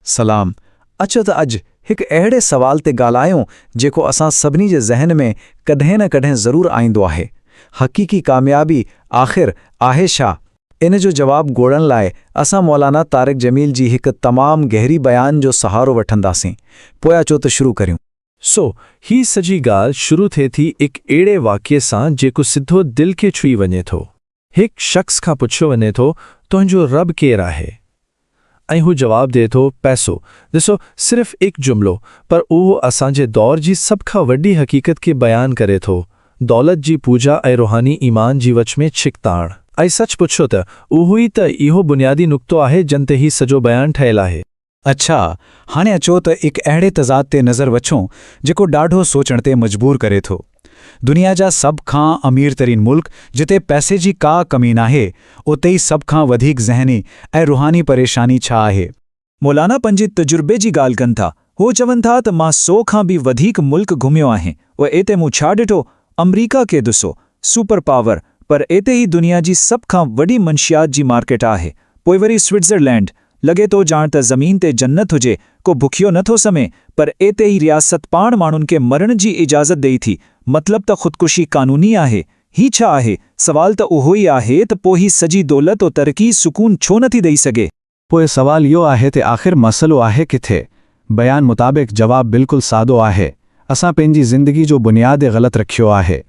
सलाम। अचो त अॼु हिकु अहिड़े सवाल ते ॻाल्हायूं जेको असां सभिनी जे ज़हन में कॾहिं न कॾहिं ज़रूरु आईंदो आहे। हक़ीक़ी कामयाबी आख़िर आहे छा? इन जो जवाबु ॻोल्हण लाइ असां मौलाना तारिक जमील जी हिकु तमामु गहरी बयान जो सहारो वठंदासीं। पोइ अचो त शुरू करियूं। ही सॼी ॻाल्हि शुरू थिए थी हिकु अहिड़े वाक़िए सां जेको सिधो दिलि खे छुई वञे थो। हिकु शख़्स खां पुछियो वञे थो, तुंहिंजो रब केरु आहे? ऐं हू जवाबु ॾिए थो, पैसो। ॾिसो, सिर्फ़ हिकु जुमिलो, पर उहो असांजे दौर जी सभ खां वॾी हक़ीक़त खे बयानु करे थो। दौलत जी पूजा ऐं रुहानी ईमान जी विच में छिकताण। ऐं सच पुछो त उहो ई त इहो बुनियादी नुक़्तो आहे जिन ते ही सॼो बयानु ठहियलु आहे। अच्छा, हाणे अचो त हिकु अहिड़े तज़ाद ते नज़र वछूं जेको ॾाढो सोचण ते मजबूर करे थो। दुनिया जा सभ खां अमीर तरीन मुल्क जिते पैसे जी का कमी नाहे, उते ई सभ खां वधीक ज़हनी ऐं रुहानी परेशानी छा आहे? मौलाना पंहिंजे तजुर्बे जी ॻाल्हि कनि था। हू चवनि था त मां 100 खां बि वधीक मुल्क घुमियो आहियां। उहे एते मूं छा ॾिठो? अमरीका खे ॾिसो, सुपर पावर, पर एते ई दुनिया जी सभ खां वॾी मंशियात जी मार्केट आहे। पोइ वरी स्विट्ज़रलैंड। लॻे थो ॼाण त ज़मीन ते जन्नत हुजे, को भुखियो नथो समे, पर एते ई रियासत पाण माण्हुनि खे मरण जी इजाज़त ॾेई थी। मतलब त ख़ुदकुशी कानूनी आहे? ही छा आहे? सवाल त उहो ई आहे त पोइ ही सॼी दौलत और तरक़ी सुकून छो नथी ॾेई सघे? पोइ सवाल इहो आहे त आख़िर मसइलो आहे किथे? बयान मुताबिक़ जवाबु बिल्कुलु सादो आहे। असां पंहिंजी ज़िंदगी जो बुनियादु ग़लति रखियो आहे।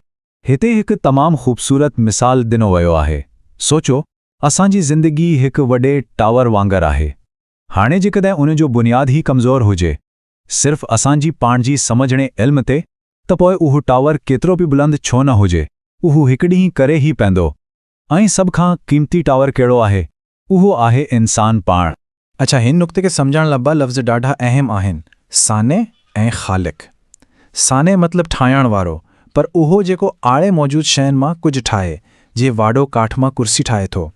हिते हिकु तमामु ख़ूबसूरत मिसाल ॾिनो वियो आहे। सोचो, असांजी ज़िंदगी हिकु वॾे टावर वांगुरु आहे। हाणे जेकॾहिं उन जो बुनियादु ई कमज़ोर हुजे, सिर्फ़ असांजी पाण जी समझणे इल्म ते, त पोइ उहो टावर केतिरो बि बुलंद छो न हुजे, उहो हिकु ॾींहुं करे ई पवंदो। ऐं सभ खां क़ीमती टावर कहिड़ो आहे? उहो आहे इंसान पाण। अच्छा, हिन नुक़्ते खे सम्झण लाइ ॿ लफ़्ज़ ॾाढा अहम आहिनि: साने ऐं ख़ालिक़। साने मतिलबु ठाहिण वारो, पर उहो जेको आड़े मौजूद शयुनि मां कुझु ठाहे, जीअं वाॾो काठ मां कुर्सी ठाहे थो।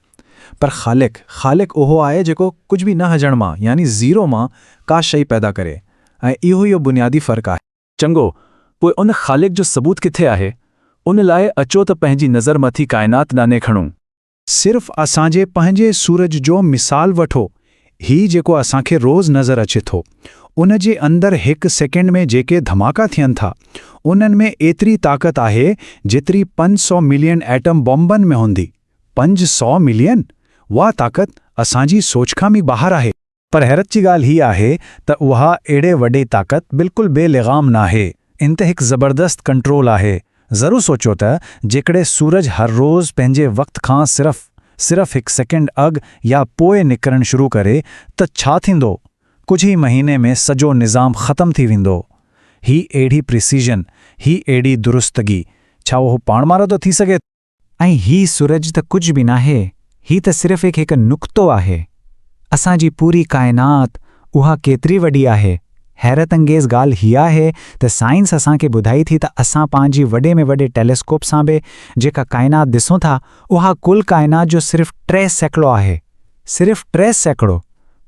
पर ख़ालिक़ उहो आहे जेको कुझु बि न हुजण मां, यानी ज़ीरो मां का शइ पैदा करे। ऐं इहो बुनियादी फ़र्क़ु आहे। चङो, पोइ उन ख़ालिक़ जो सबूत किथे आहे? उन लाइ अचो त पंहिंजी नज़र मथी काइनात ॾांहुं खणूं। सिर्फ़ असांजे पंहिंजे सूरज जो मिसाल वठो। ही जेको असांखे रोज़ नज़र अचे थो, उन जे अंदरि हिकु सेकेंड में जेके धमाका थियनि था, उन्हनि में एतिरी ताक़त आहे जेतिरी 500 मिलियन एटम बॉम्बनि में हूंदी। 500 मिलियन? उहा ताक़त असांजी सोच खां बि ॿाहिरि आहे। पर हैरत जी ॻाल्हि हीअ आहे त उहा एॾे वॾे ताक़त बिल्कुलु बेलगाम नाहे। इन ते हिकु ज़बरदस्त कंट्रोल आहे। ज़रूरु सोचो त जेकॾहिं सूरज हर रोज़ पंहिंजे वक़्त खां सिर्फ़ हिकु सेकेंड अॻु या पोइ निकिरणु शुरू करे, त छा थींदो? कुझु ई महीने में सॼो निज़ाम ख़तमु थी वेंदो। ही एॾी प्रिसीजन, ही एॾी दुरुस्तगी, छा उहो पाण मारो थो थी सघे? ऐं ही सूरज त कुझु बि नाहे। ही त सिर्फ़ हिकु नुक़्तो आहे। असांजी पूरी काइनात, उहा केतिरी वॾी आहे? हैरत अंगेज़ ॻाल्हि हीअ आहे त साइंस असांखे ॿुधाई थी त असां पंहिंजी वॾे में वॾे टेलीस्कोप सां बि जेका काइनात ॾिसूं था, उहा कुल काइनात जो सिर्फ़ 3 सैकड़ो आहे। सिर्फ़ 3 सैकड़ो।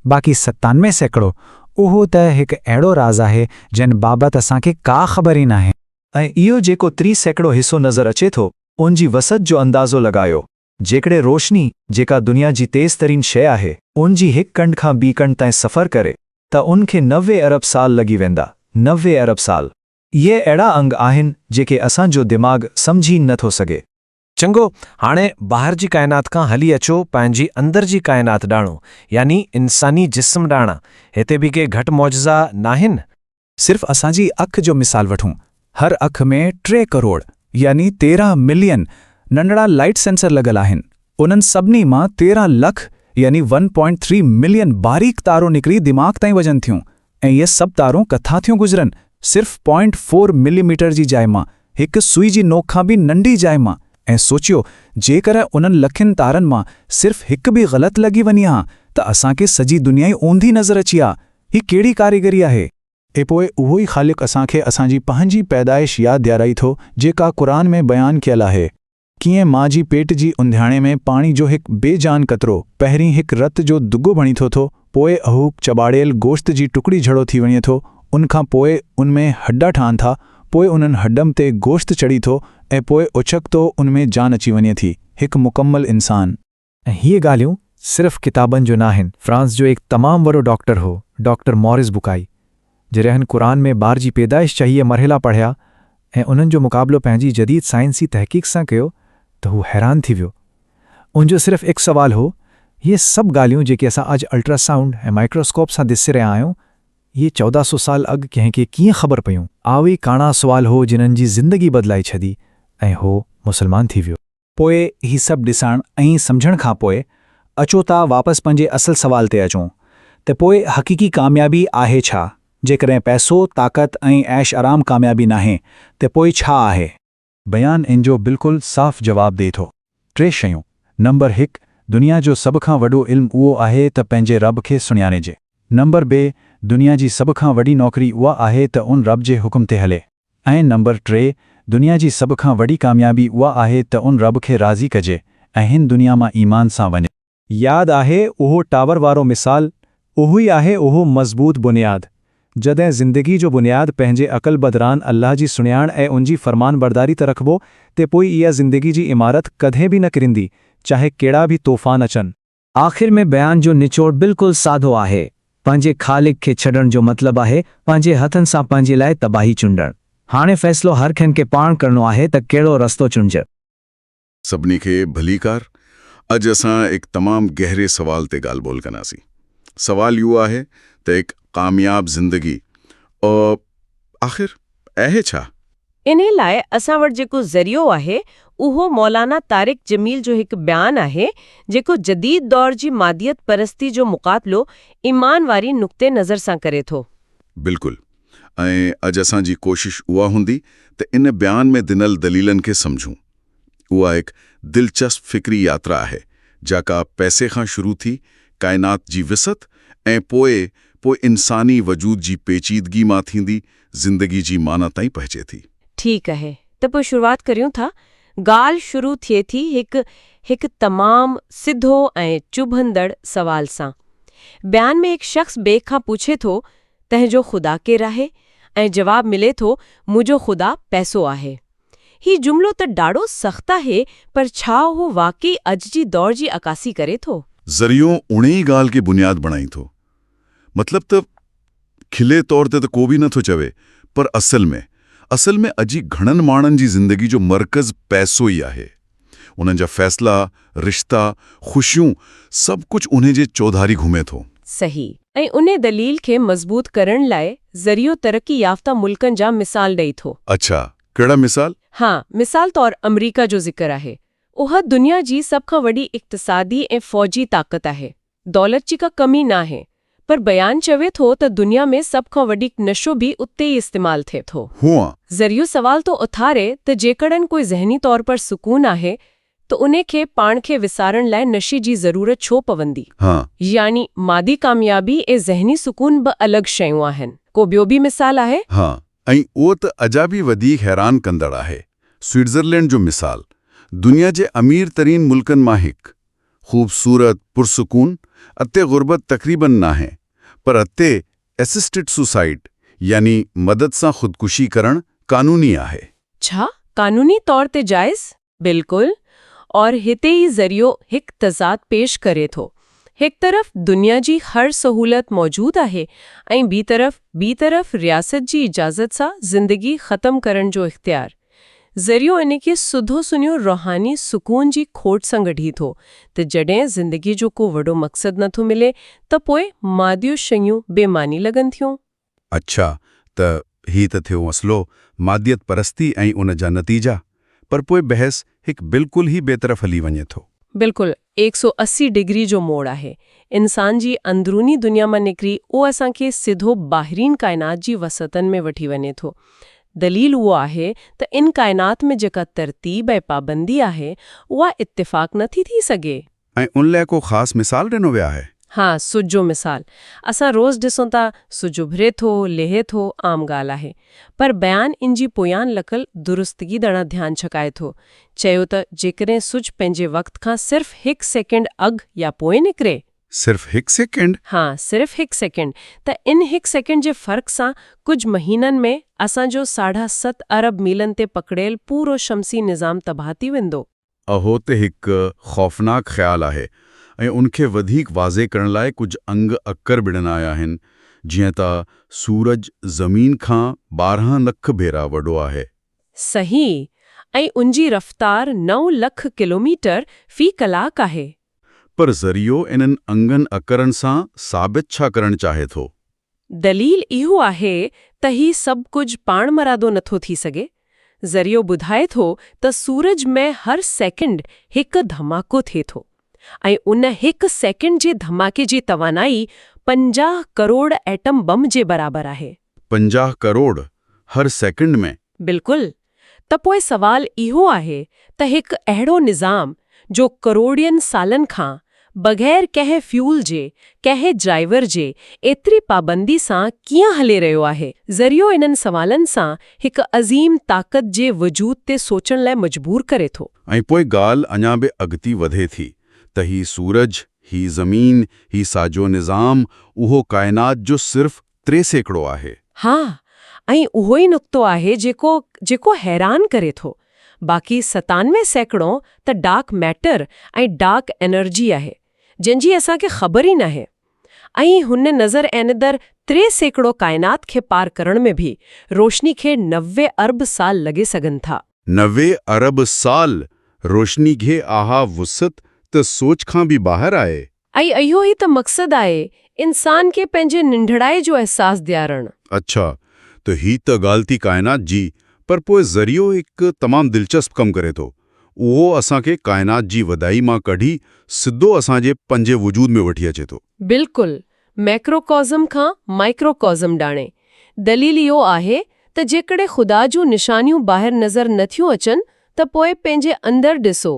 बाक़ी 97 सैकड़ो, उहो त हिकु अहिड़ो राज़ आहे जिन बाबति असांखे का ख़बर ई नाहे। ऐं इहो जेको 3 सैकड़ो हिसो नज़र अचे थो, उन जी वसत जो अंदाज़ो लॻायो। जेकॾहिं रोशनी, जेका दुनिया जी तेज़ तरीन शइ आहे, उन जी हिकु कंड खां ॿी कंड ताईं सफ़र करे, त उनखे 90 अरब साल लॻी वेंदा। 90 अरब साल। इहे अहिड़ा अंग आहिनि जेके असांजो दिमाग़ सम्झी नथो सघे। चङो, हाणे ॿाहिरि जी काइनात खां हली अचो पंहिंजी अंदर जी काइनात ॾांहुं, यानी इंसानी जिस्म ॾांहुं। हिते बि के घटि मौजज़ा नाहिनि। सिर्फ़ असांजी अखि जो मिसाल वठूं। हर अख में 3 करोड़ यानी 13 मिलियन नंढड़ा लाइट सेंसर लॻल आहिनि। उन्हनि सभिनी मां 13 लख यानी 1.3 मिलियन बारीक तारो निकिरी दिमाग़ ताईं वजनि थियूं। ऐं इहे सभु तारूं किथां थियूं गुज़रनि? सिर्फ़ 0.4 मिलीमीटर जी जाइ मां, हिकु सुई जी नोक खां बि नंढी जाइ मां। ऐं सोचियो, जेकर उन्हनि लखनि तारनि मां सिर्फ़ हिकु बि ग़लति लॻी वञे हा, त असांखे सॼी दुनिया ई ऊंधी नज़र अची आ। ही कहिड़ी कारीगरी आहे? ऐं पोइ उहो ई ख़ालिक़ असांखे असांजी पंहिंजी पैदाइश यादि ॾियाराई थो, जेका क़ुरान में बयानु कयलु आहे। कीअं मां जी पेट जी उंधियाणे में पाणी जो हिकु बेजान कतरो पहिरीं हिकु रत जो दुगो बणी थो, पोइ अहूक चबाड़ियल गोश्त जी टुकड़ी झड़ो थी वञे थो, उनखां पोइ उनमें हॾा ठहनि था, पोइ उन्हनि हॾनि ते गोश्त चढ़ी थो, ऐं पोइ उछकतो उनमें जान अची वञे थी। हिकु मुकमल इंसान। ऐं हीअ ॻाल्हियूं सिर्फ़ किताबनि जो नाहिनि। फ्रांस जो हिकु तमामु वॾो डॉक्टर हो डॉक्टर मॉरिस बुकाई, जॾहिं क़ुरान में ॿार जी पैदाइश चाहिए मरहला पढ़िया ऐं उन्हनि जो मुक़ाबिलो पंहिंजी जदीद साइंसी तहक़ीक़ सां कयो त हू हैरान थी वियो। उनजो सिर्फ़ु हिकु सुवाल हो, ये सभु ॻाल्हियूं जेके असां अॼु अल्ट्रासाउंड ऐं माइक्रोस्कोप सां ॾिसी रहिया आहियूं, ये 1400 साल अॻु कंहिंखे कीअं ख़बर पियूं? आवी काणा सुवाल हो जिन्हनि जी ज़िंदगी बदिलाई छॾी ऐं हो मुसलमान थी वियो। पोइ ही सभु ॾिसण ऐं सम्झण खां पोइ अचो था वापसि पंहिंजे असल सवाल ते अचूं त पोइ हक़ीक़ी कामयाबी आहे छा? जेकॾहिं पैसो, ताक़त ऐं ऐश आराम कामयाबी नाहे त पोइ छा आहे? बयान इन जो बिल्कुलु साफ़ जवाब ॾिए थो। 3 शयूं। नंबर 1, दुनिया जो सभ खां वॾो इल्मु उहो आहे त पंहिंजे रब खे सुञाणिजे। नंबर 2, दुनिया जी सभ खां वॾी नौकरी उहा आहे त उन रब जे हुकुम ते हले। ऐं नंबर 3, दुनिया जी सभ खां वॾी कामयाबी उहा आहे त उन रब खे राज़ी कजे ऐं हिन दुनिया मां ईमान सां वञे। यादि आहे उहो टावर वारो मिसाल? उहो ई आहे उहो मज़बूत बुनियाद। जॾहिं ज़िंदगी जो बुनियाद पंहिंजे अक़ल बदिरान अल्लाह जी सुञाण ऐं उनजी फरमान बरदारी त रखिबो ते पोइ इहा ज़िंदगी जी इमारत कॾहिं बि न किरंदी, चाहे कहिड़ा बि तूफ़ान अचनि। आख़िर में बयान जो निचोड़ बिल्कुलु सादो आहे। पंहिंजे ख़ालिक खे छॾण जो मतिलबु आहे पंहिंजे हथनि सां पंहिंजे लाइ तबाही चूंडणु। हाणे फ़ैसिलो हर कंहिं खे पाण करणो आहे त कहिड़ो रस्तो चुंजे। सभिनी खे भलीकार। अॼु असां हिकु तमामु गहरे सवाल ते ॻाल्हि ॿोल कंदासीं। सवाल इहो आहे त हिकु कामयाब ज़िंदगी आख़िर आहे छा? इन लाइ असां वटि जेको ज़रियो आहे उहो मौलाना तारिक जमील जो हिकु बयानु आहे जेको जदीद दौर जी मादियत परस्ती जो मुक़ाबिलो ईमान वारी नुक़्ते नज़र सां करे थो। बिल्कुलु। ऐं अॼु असांजी कोशिश उहा हूंदी त इन बयान में ॾिनल दलीलनि खे समझूं। उहा हिकु दिलचस्प फ़िक्री यात्रा आहे जेका पैसे खां शुरू थी काइनात जी विसत ऐं पोइ इंसानी वजूद जी पेचीदगी मां थींदी ज़िंदगी जी माना ताईं पहुचे थी। ठीकु आहे, त पोइ शुरूआत करियूं था। ॻाल्हि शुरू थिए थी हिकु तमामु सिधो ऐं चुभंदड़ सवाल सां। बयान में हिकु शख़्स ॿिए खां पुछे थो तंहिंजो ख़ुदा केरु आहे ऐं जवाब मिले थो मुंहिंजो ख़ुदा पैसो आहे। ही जुमिलो त ॾाढो सख़्तु आहे, पर छा उहो वाक़ई अॼु जी दौर जी अकासी करे थो? ज़रियो उन ई ॻाल्हि खे बुनियाद बणाई थो। मतिलब त खिले तौर ते त को बि नथो चवे, पर असल में अॼु घणनि माण्हुनि जी ज़िंदगी जो मर्कज़ पैसो ई आहे। उन्हनि जा फ़ैसिला, रिश्ता, ख़ुशियूं सभु कुझु उन्हे जे चौधारी घुमे थो। सही। ऐं उन दलील खे मज़बूत करण लाइ ज़रियो तरक़ी याफ़्ता मुल्कनि जा मिसाल ॾेई थो। अच्छा, कहिड़ा मिसाल? हाँ, मिसाल तौर अमरीका जो ज़िक्र आहे। उहा दुनिया जी सभ खां वॾी इक़्तिसादी ऐं फ़ौजी ताक़त आहे। दौलत जी का कमी नाहे, पर बयान चवे थो त दुनिया में सभ खां वधीक नशो बि उते ई इस्तेमालु थिए थो। ज़रियो सवाल तो उथारे त जेकॾहिं कोई ज़हनी तौर पर सुकून आहे त उन्हे खे पाण खे विसारण लाइ नशे जी ज़रूरत छो पवंदी? यानी मादी कामयाबी ऐं ज़हनी सुकून बि अलॻि शयूं आहिनि। को ॿियो बि मिसाल आहे? ऐं उहो त अञा बि वधीक हैरान कंदड़ आहे। स्विट्ज़रलैंड जो मिसाल, दुनिया जे अमीर तरीन मुल्कनि मां हिकु। ख़ूबसूरत, पुरसुकून, अते गुर्बत तक़रीबन नाहे, पर अते एसिस्टेड सुसाइड यानी मदद सां ख़ुदकुशी करण कानूनी आहे। छा कानूनी तौर ते जाइज़? बिल्कुलु। और हिते ई ज़रियो हिकु तज़ाद पेश करे थो। हिकु तरफ़ दुनिया जी हर सहूलत मौजूद आहे ऐं ॿी तरफ़ रियासत जी इजाज़त सां ज़िंदगी ख़त्म करण जो इख्तियार। ज़रियो इन खे सुधो सुनियो रूहानी सुकून जी खोट सां गढ़ी थो त जॾहिं ज़िंदगी जो को वॾो मक़सदु नथो मिले त पोइ मादियूं शयूं बेमानी लॻनि थियूं। अच्छा, त ही त थियो मसलो मादियत परस्ती ऐं उन जा नतीजा, पर पोइ बहस हिकु बिल्कुलु ई बेतरफ़ हली वञे थो। बिल्कुलु 180 डिग्री जो मोड़ आहे। इंसान जी अंदरूनी दुनिया मां निकिरी उहो असांखे सिधो ॿाहिरीन काइनात जी वसतनि में वठी वञे थो। दलील उहो आहे त इन काइनात में जेका तरतीब ऐं पाबंदी आहे उहा इत्तिफ़ाक़ नथी थी सघे। ऐं उन लाइ को ख़ासि मिसाल ॾिनो वियो आहे। हाँ, सुज जो मिसाल। असां रोज़ ॾिसूं था सुज उभरे थो, लहे थो, आम ॻाल्हि आहे। पर बयान इन जी पोयां लकल दुरुस्तगी ॾांहुं ध्यानु छकाए थो। चयो त जेकॾहिं सुज पंहिंजे वक़्त खां सिर्फ़ 1 सेकेंड अॻु या पोइ निकिरे, सिर्फ़ 1 सेकेंड? हाँ, सिर्फ़ 1 सेकेंड, त इन 1 सेकेंड जे फ़र्क़ सां कुझु महीननि में असांजो 7.5 अरब मीलनि ते पकड़ियल पूरो शमसी निज़ाम तबाह थी वेंदो। अहो त हिकु ख़ौफ़नाक ख़्यालु आहे ऐं उनखे वधीक वाज़े करण लाइ कुझु अंग अकर बि ॾिना आया आहिनि। जीअं त सूरज ज़मीन खां 12 लख भेरा वॾो आहे। सही, ऐं उनजी रफ़्तार 9 लख किलोमीटर फ़ी कलाक आहे। पर ज़रियो इन्हनि अंगनि अकरनि सां साबित छा करणु चाहे थो? दलील इहो आहे त ही सभु कुझु पाण मरादो नथो थी सघे। ज़रियो ॿुधाए थो त सूरज में हर सेकंड हिकु धमाको थिए थो, ऐं उन हिकु सेकंड जे धमाके जी तवानाई 50 करोड़ एटम बम जे बराबरि आहे। 50 करोड़ हर सेकंड में? बिल्कुलु। त पोइ सवाल इहो आहे त हिकु अहिड़ो निज़ाम जो करोड़ियनि सालनि खां बग़ैर कंहिं फ्यूल जे, कंहिं ड्राइवर जे एतिरी पाबंदी सां कीअं हले रहियो आहे? ज़रियो इन्हनि सवालनि सां हिकु अज़ीम ताक़त जे वजूद ते सोचण लाइ मजबूर करे थो। ऐं पोइ ॻाल्हि अञा बि अॻिती वधे थी त ही सूरज, ही ज़मीन, ही साॼो निज़ाम, उहो काइनात जो सिर्फ़ 3 सैकड़ो आहे। हा, ऐं उहो ई नुक़्तो आहे जेको हैरान करे थो। बाक़ी 97 सैकड़ो त डार्क मैटर ऐं डार्क एनर्जी आहे, जंहिंजी असांखे ख़बर ई नाहे। ऐं हुन नज़र ऐंदड़ 3 सैकड़ो काइनात खे पार करण में भी रोशनी खे 90 अरब साल लॻे सघनि था। 90 अरब साल रोशनी खे आहा वुसत त सोच खां बि ॿाहिरि आहे। ऐं इहो ई त मक़सदु आहे, इंसान खे पंहिंजे निंढड़ाई जो अहसासु ॾियारणु। अच्छा, त ही त ॻाल्हि थी काइनात जी, पर पोइ ज़रियो हिकु तमामु दिलचस्प कमु करे थो। उहो असांखे काइनात जी वॾाई मां कढी सिधो असांजे पंहिंजे वजूद में वठी अचे थो। बिल्कुलु, मैक्रोकॉज़म खां माइक्रोकॉज़म ॾाणे। दलील इहो आहे त जेकॾहिं ख़ुदा जूं निशानियूं ॿाहिरि नज़र नथियूं अचनि, त पोइ पंहिंजे अंदरि ॾिसो।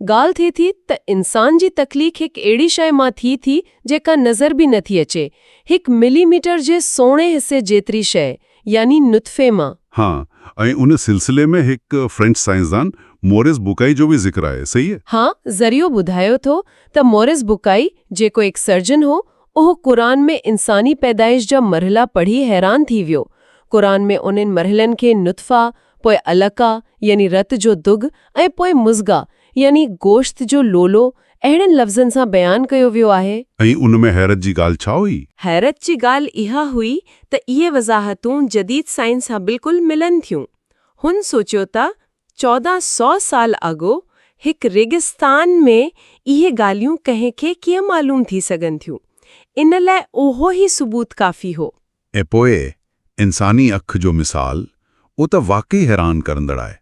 ॻाल्हि थिए थी त इंसान जी तख़लीक़ हिकु अहिड़ी शइ मां थी जेका नज़र बि नथी अचे, 1 मिलीमीटर जे सोणे हिसे जेतिरी शइ, यानी नुतफ़े मां। हाँ, ऐं उन सिलसिले में हिकु फ्रेंच साइंसदान मोरिस बुकाई जो भी ज़िक्र आहे, सही है? हाँ, ज़रियो ॿुधायो थो त मोरिस बुकाई, जेको एक सर्जन हो, उहो क़ुरान में इंसानी पैदाइश जा मरहला पढ़ी हैरान थी वियो। क़ुरान में उन्हनि मरहलनि खे नुतफ़ा, पोइ अलका यानी रत जो दुग, ऐं पोइ मुज़गा यानी गोश्त जो लोलो अहिड़नि लफ़्ज़नि सां बयानु कयो वियो आहे। ऐं उन में हैरत जी ॻाल्हि छा हुई? हैरत जी ॻाल्हि इहा हुई त इहे वज़ाहतूं जदीद साइंस सां बिल्कुलु मिलनि थियूं। हुन सोचियो त 1400 साल अॻु हिकु रेगिस्तान में इहे ॻाल्हियूं कंहिंखे कीअं मालूम थी सघनि थियूं। इन लाइ उहो ई सबूत काफ़ी हो। ऐं पोइ इंसानी अखि जो मिसाल, उहो त वाक़ई हैरान करंदड़ आहे।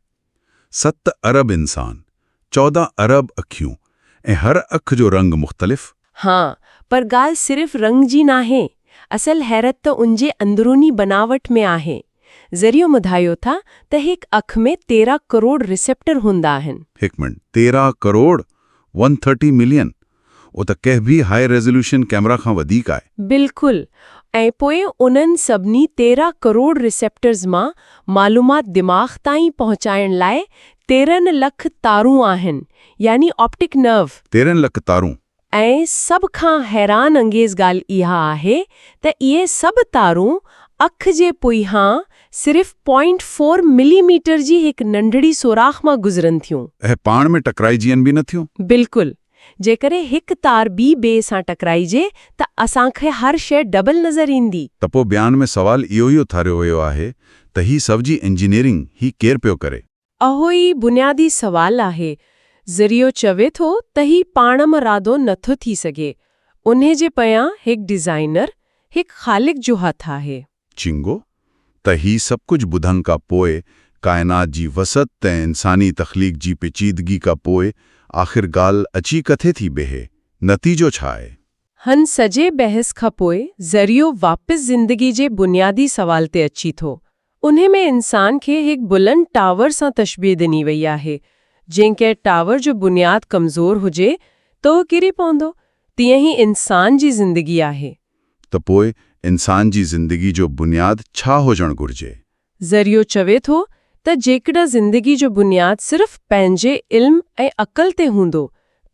7 अरब इंसान, 14 अरब अखियूं, ऐं हर अखि जो रंग मुख़्तलिफ़। हाँ, पर ॻाल्हि सिर्फ़ रंग जी नाहे। असल हैरत त उनजे अंदरूनी बनावट में आहे। ज़रियो ॿुधायो था त हिकु अख में 13 करोड़ रिसेप्टर हूंदा आहिनि। 1 मिनट, 13 करोड़ 130 मिलियन, उहो त कंहिं बि हाई रेज़ोल्यूशन कैमरा खां वधीक आहे। बिल्कुलु, ऐं पोइ उन्हनि सभिनी 13 करोड़ रिसेप्टर्स मां मालूमात दिमाग़ ताईं पहुचाइण लाइ 13 लख तारूं आहिनि, यानी ऑप्टिक नर्व। 13 लख तारूं। ऐं सभ खां हैरान अंगेज़ ॻाल्हि इहा आहे त इहे सभु तारूं अख जे पुइहां सिर्फ़ 0.4 मिलीमीटर जी हिकु नंढड़ी सोराख़ मां गुज़रनि थियूं। ऐं पाण में टकराइजियनि बि न थियूं। बिल्कुलु, जेकॾहिं हिकु तार ॿिए सां टकराइजे त असांखे हर शइ डबल नज़र ईंदी। त पोइ बयान में सवाल इहो ई उथारियो वियो आहे त ही सभ जी इंजीनियरिंग ही केरु पियो करे? अहो ई बुनियादी सवाल आहे। ज़रियो चवे थो त ही पाण मरादो नथो थी सघे। उन्हे जे पयां हिकु डिज़ाइनर, हिकु ख़ालिक जो हथ आहे। चिंगो, त ही सभु कुझु ॿुधण खां पोइ, काइनात जी वसत ऐं इंसानी तख़लीक़ जी पेचीदगी खां पोइ, आख़िर ॻाल्हि अची किथे थी बीहे? नतीजो छा आहे? हन सॼे बहस खां पोइ ज़रियो वापसि ज़िंदगी जे बुनियादी सवाल ते अची थो। उन्हे में इंसान खे हिकु बुलंद टावर सां तशबीह ॾिनी वई आहे। जंहिंखे टावर जो बुनियाद कमज़ोर हुजे त उहो किरी पवंदो। तीअं ई इंसान जी ज़िंदगी आहे। त पोइ इंसान जी ज़िंदगी जो बुनियाद छा हुजणु घुर्जे? ज़रियो चवे थो त जेकॾहिं ज़िंदगी जो बुनियाद सिर्फ़ पंहिंजे इल्म ऐं अक़ल ते हूंदो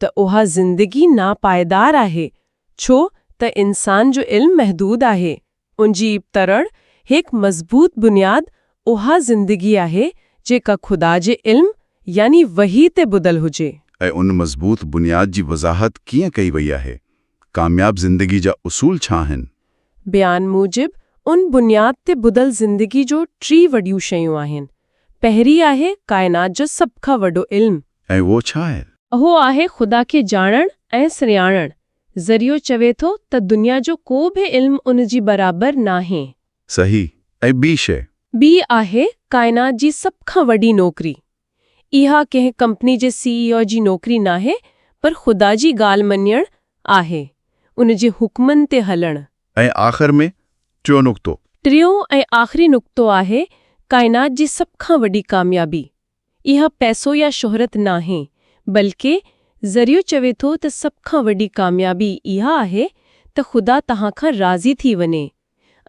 त उहा ज़िंदगी नापाइदार आहे। छो त इंसान जो इल्म महदूद आहे। उनजी इब्तरड़ हिकु मज़बूत बुनियाद उहा ज़िंदगी आहे जेका ख़ुदा जे इल्म यानी वही ते बुधल हुजे। ऐं उन मज़बूत बुनियाद जी वज़ाहत कीअं कई वई आहे? कामयाब ज़िंदगी जा उसूल छा आहिनि? बयान मूजिब उन बुनियाद ते बुधल ज़िंदगी जो 3 वॾियूं शयूं आहिनि। पहिरीं आहे काइनात जो सभ खां वॾो इल्मु। ऐं वो छा आहे? उहो आहे ख़ुदा खे ॼाणण ऐं सुञाणण। ज़रियो चवे थो त दुनिया जो को बि इल्मु उन जी बराबरि नाहे। सही। ऐं ॿी शइ? ॿी आहे काइनात जी सभ खां वॾी नौकरी। इहा कंहिं कंपनी जे CEO जी नौकरी नाहे, पर ख़ुदा जी ॻाल्हि मञणु आहे, उन जे हुक्मनि ते हलणु। ऐं आख़िर में टियों नुक़्तो? टियों ऐं आख़िरी नुक़्तो आहे काइनात जी सभ खां वॾी कामयाबी। इहा पैसो या शोहरत नाहे, बल्कि ज़रियो चवे थो त सभ खां वॾी कामयाबी इहा आहे त ख़ुदा तव्हां खां राज़ी थी वञे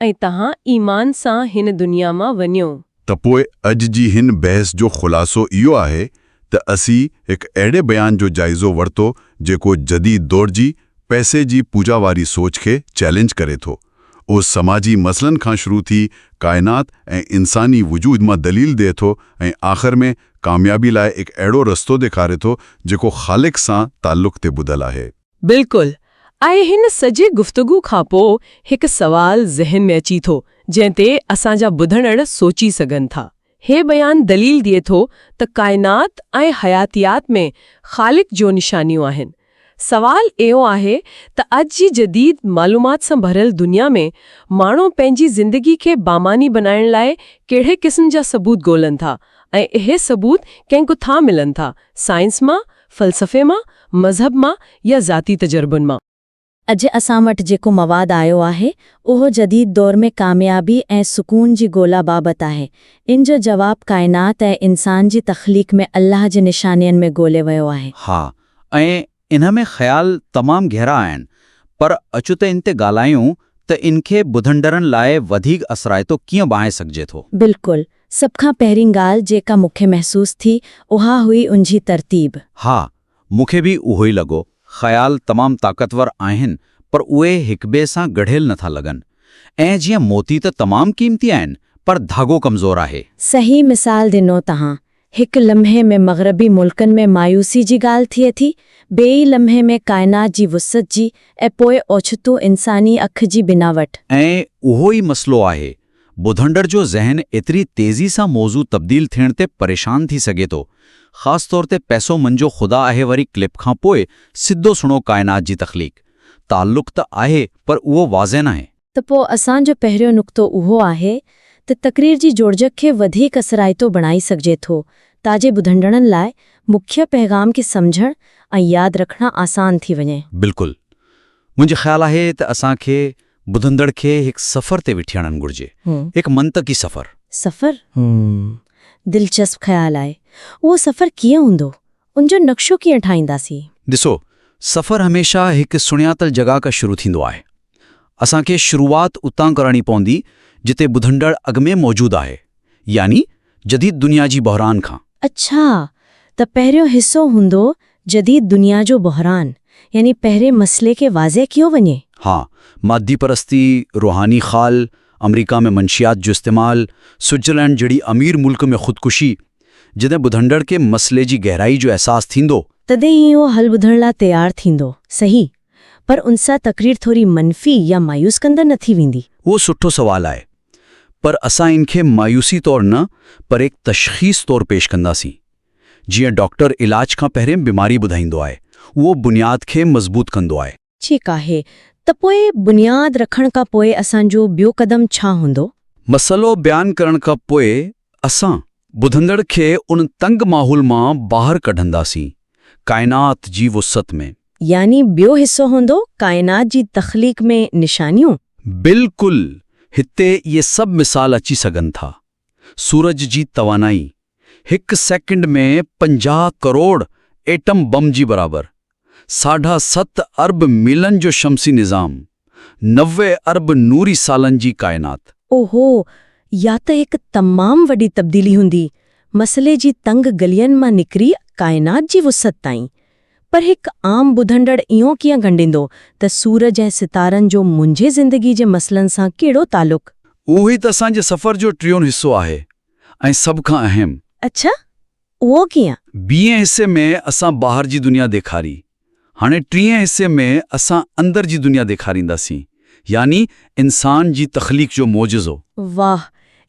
ऐं तव्हां ईमान सां हिन दुनिया मां वञो। त पोइ अॼु जी हिन बहस जो ख़ुलासो इहो आहे त असीं हिकु अहिड़े बयान जो जाइज़ो वरितो जेको जदीद दौर जी पैसे जी पूजा वारी सोच खे चैलेंज करे थो। उहो समाजी मसइलनि खां शुरू थी काइनात ऐं इंसानी वजूद मां दलील ॾिए थो ऐं आख़िर में कामयाबी लाइ हिकु अहिड़ो रस्तो ॾेखारे थो जेको ख़ालिक सां ताल्लुक़ ते ॿुधल आहे। बिल्कुलु। ऐं हिन सॼे गुफ़्तगू खां पोइ हिकु सवाल ज़हन में अची थो जंहिं ते असांजा ॿुधंदड़ सोची सघनि था। हे बयान दलील ॾिए थो त काइनात ऐं हयातियात में ख़ालिक जो निशानियूं आहिनि। सवाल इहो आहे त अॼु जी जदीद मालूमात सां भरियल दुनिया में माण्हू पंहिंजी ज़िंदगी खे बामानी बनाइण लाइ कहिड़े क़िस्म जा सबूत ॻोल्हनि था ऐं इहे सबूत कंहिं किथां मिलनि था? साइंस मां, फ़लसफ़े मां, मज़हब मां या ज़ाती तजुर्बनि मां? अॼु असां वटि जेको मवादु आयो आहे उहो जदीद दौर में कामयाबी ऐं सुकून जी ॻोल्हा बाबति आहे। इन जो जवाबु काइनात ऐं इंसान जी तख़लीक़ में अल्लाह जे निशानियुनि में ॻोल्हे वियो आहे। हा, ऐं इन में ख़्याल तमामु गहरा आहिनि, पर अचो त इन ते ॻाल्हायूं त इनखे ॿुधंदड़नि लाइ वधीक असराइतो कीअं बणाए सघिजे थो। बिल्कुलु। सभ खां पहिरीं ॻाल्हि जेका मूंखे महसूस थी उहा हुई उनजी तरतीब। हा, मूंखे बि उहो ई लॻो। ख़्याल तमामु ताक़तवर आहिनि, पर उहे हिक ॿिए सां गढ़ियल नथा लॻनि। ऐं जीअं मोती त तमामु क़ीमती आहिनि, पर धागो कमज़ोर आहे। सही मिसाल ॾिनो तव्हां। हिकु लम्हे में मग़रबी मुल्कनि में मायूसी जी ॻाल्हि थिए थी, ॿिए लम्हे में काइनात जी वुसअत जी, ऐं पोइ ओचितो इंसानी अख जी बिनावट। ऐं उहो ई मसलो आहे, ॿुधंदड़ जो ज़हन एतिरी तेज़ी सां मौज़ू तब्दील थियण ते परेशान थी सघे थो। ख़ासि तौर ते पैसो मुंहिंजो ख़ुदा आहे वारी क्लिप खां पोइ सिधो सुणो काइनात जी तख़लीक़। ताल्लुक़ त आहे, पर उहो वाज़ह नाहे। त पोइ असांजो पहिरियों नुक़्तो उहो आहे त तक़रीर जी जोड़जक खे वधीक असराइतो बणाई सघिजे थो, ताजे ॿुधंदड़नि लाइ मुख्य पैगाम खे समुझणु ऐं यादि रखणु आसान थी वञे। बिल्कुलु। मुंहिंजो ख़्यालु आहे त असांखे ॿुधंदड़ खे हिकु सफ़र ते वठी वञणु घुरिजे, हिकु मंतक़ी सफ़र। सफ़र? दिलचस्प ख़्यालु आहे। उहो सफ़र कीअं हूंदो? उनजो नक्शो कीअं ठाहींदासीं? ॾिसो, सफ़र हमेशह हिकु सुञातल जॻह खां शुरू थींदो आहे। असांखे शुरूआत उतां करणी पवंदी जिते ॿुधंदड़ अॻु में मौजूदु आहे, यानी जदीद दुनिया जी बहरान खां। अच्छा, त पहिरियों हिस्सो हूंदो जदीद दुनिया जो बहरान, यानी पहिरें मसइले खे वाज़े कयो वञे। हाँ, मादी परस्ती, रूहानी ख़ाल, अमरीका में मंशियात जो इस्तेमाल, स्विट्ज़रलैंड जहिड़ी अमीर मुल्क में ख़ुदकुशी। जॾहिं ॿुधंदड़ खे मसइले जी गहराई जो अहसासु थींदो, तॾहिं ई उहो हल ॿुधण लाइ तयारु थींदो। सही, पर उन सां तक़रीर थोरी मनफ़ी या मायूस कंदड़ न थी वेंदी? उहो सुठो सुवालु आहे, पर असां इनखे मायूसी तौरु न, पर एक तशख़ीस तौरु पेश कंदासीं। जीअं डॉक्टर इलाज खां पहिरें बीमारी ॿुधाईंदो आहे, उहो बुनियाद खे मज़बूत कंदो आहे। ठीकु आहे, त पोइ बुनियाद रखण खां पोइ असांजो ॿियो क़दम छा हूंदो? मसइलो बयानु करण खां पोइ असां ॿुधंदड़ खे उन तंग माहौल मां ॿाहिरि कढंदासीं, काइनात जी वुसअत में। यानी ॿियो हिस्सो हूंदो काइनात जी तख़लीक़ में निशानियूं। बिल्कुलु। हिते इहे सभु मिसाल अची सघनि था। सूरज जी तवानाई, 1 सेकंड में 50 करोड़ एटम बम जी बराबरि, 7.5 अरब मीलन जो शमसी निज़ाम, 90 अरब नूरी सालनि जी काइनात। ओहो, या त हिकु तमामु वॾी तब्दीली हूंदी, मसइले जी तंग गलियनि मां निकिरी काइनात जी वुसअत ताईं। पर हिकु आम ॿुधंदड़ इहो कीअं ॻंढींदो त सूरज ऐं सितारनि जो मुंहिंजे ज़िंदगी जे मसइलनि सां कहिड़ो तालुक़ु? उहो ई त असांजे सफ़र जो टियों हिस्सो आहे ऐं सभ खां अहम। अच्छा, उहो कीअं? ॿिएं हिसे में असां ॿाहिरि जी दुनिया ॾेखारी, हाणे टीं हिसे में असां अंदर जी दुनिया ॾेखारींदासीं, यानी इंसान जी तख़लीक़ जो मोजिज़ो। वाह,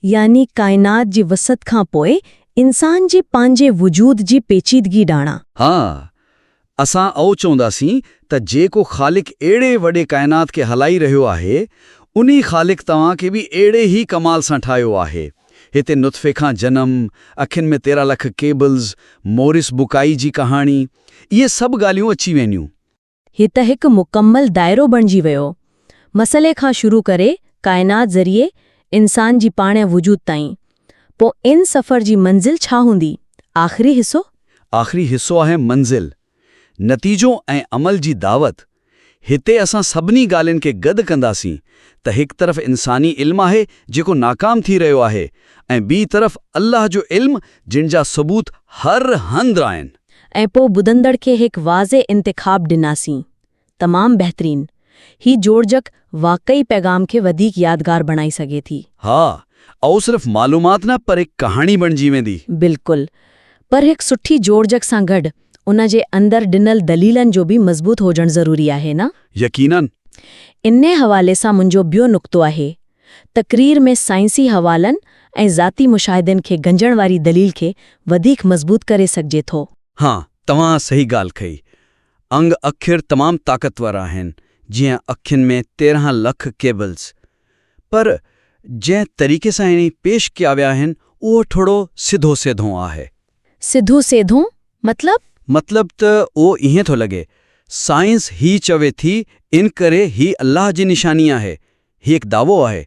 यानी काइनात जी वसत खां पोइ इंसान जे पंहिंजे वजूद जी पेचीदगी ॾाणा। हाँ, असां चवंदासीं त जेको ख़ालिक अहिड़े वॾे काइनात खे हलाई रहियो आहे, उन्ही ख़ालिक तव्हांखे बि अहिड़े ई कमाल सां ठाहियो आहे। हिते नुतफ़े खां जनम, अखियुनि में 13 लख केबल्स, मोरिस बुकाई जी कहाणी, इहे सभु ॻाल्हियूं अची वेंदियूं। ही त हिकु मुकमल दाइरो बणिजी वियो, मसइले खां शुरू करे काइनात ज़रिए इंसान जी पाण वजूद ताईं। पोइ इन सफ़र जी मंज़िल छा हूंदी? आख़िरी हिसो? आख़िरी हिसो आहे मंज़िल, नतीजो ऐं अमल जी दावत। हिते असां सभिनी ॻाल्हियुनि खे गॾु कंदासीं त हिकु तरफ़ इंसानी इल्मु आहे जेको नाकाम थी रहियो आहे, ऐं ॿी तरफ़ अल्लाह जो इल्मु जिन जा सबूत हर हंधि आहिनि। ऐं पोइ ॿुधंदड़ खे हिकु वाज़े इंतिख़ाब ॾिनासीं। तमामु बहितरीन। ही जोड़जक वाक़ई पैगाम खे वधीक यादगार बणाई सघे थी। हा, ऐं सिर्फ़ मालूमात न, पर हिकु कहाणी बणिजी वेंदी। बिल्कुलु, पर हिकु सुठी जोड़जक सां गॾु उन जे अंदरि ॾिनल दलीलनि जो बि मज़बूत हुजणु ज़रूरी आहे न? यकीनन। इन हवाले सां मुंहिंजो ॿियो नुक़्तो आहे, तक़रीर में साइंसी हवालनि ऐं ज़ाती मुशाहिदनि खे गंजण वारी दलील खे वधीक मज़बूत करे सघिजे थो। हाँ, तव्हां सही ॻाल्हि कई। अंग अखिर तमामु ताक़तवर आहिनि, जीअं अखियुनि में 13 लख केबल्स, पर जंहिं तरीक़े सां इन्ही पेश कया विया आहिनि उहो थोरो सिधो सेधो आहे। सिधो सेधो मतलब त उहो ईअं थो लॻे, साइंस ही चवे थी इन करे ही अल्लाह जी निशानी आहे। ही हिकु दावो आहे,